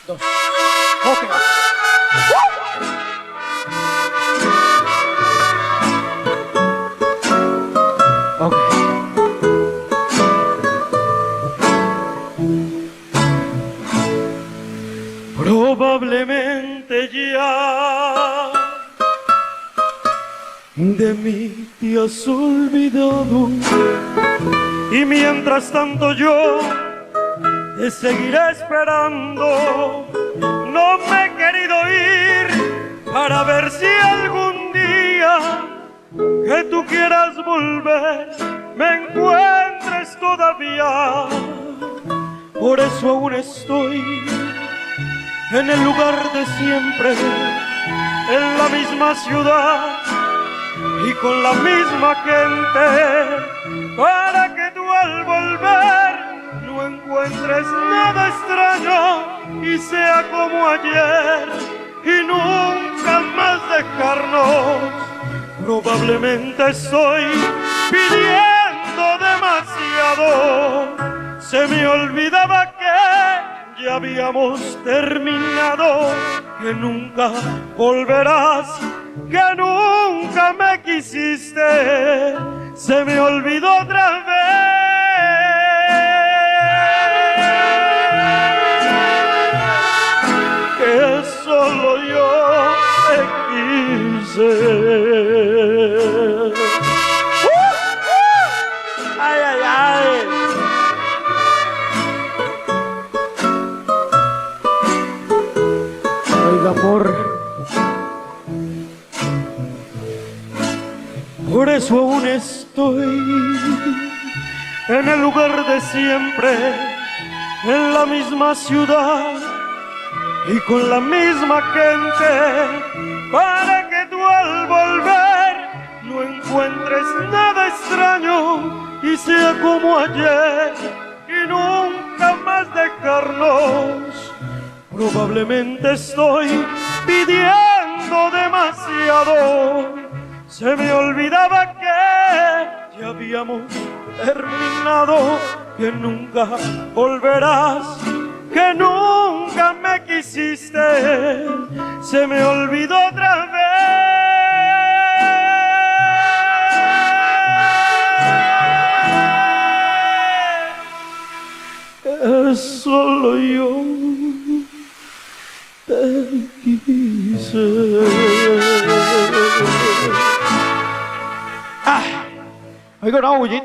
2. Ok. Ok. Probablemente ya de mí te has olvidado, y mientras tanto yo te seguiré esperando. No me he querido ir para ver si algún día que tú quieras volver me encuentres todavía. Por eso aún estoy en el lugar de siempre, en la misma ciudad y con la misma gente, para que tú al volver no encuentres nada extraño y sea como ayer y nunca más dejarnos. Probablemente estoy pidiendo demasiado, se me olvidaba que ya habíamos terminado, que nunca volverás, que nunca me quisiste, se me olvidó otra vez, que solo yo te quise. Ay, ay, ay. Oiga, amor, por eso aún estoy en el lugar de siempre, en la misma ciudad y con la misma gente, para que tú al volver no encuentres nada extraño y sea como ayer y nunca más dejarnos. Probablemente estoy pidiendo demasiado, se me olvidaba que ya habíamos terminado, que nunca volverás, que nunca me quisiste, se me olvidó otra vez, que solo yo te quise. Oiga, una bullita.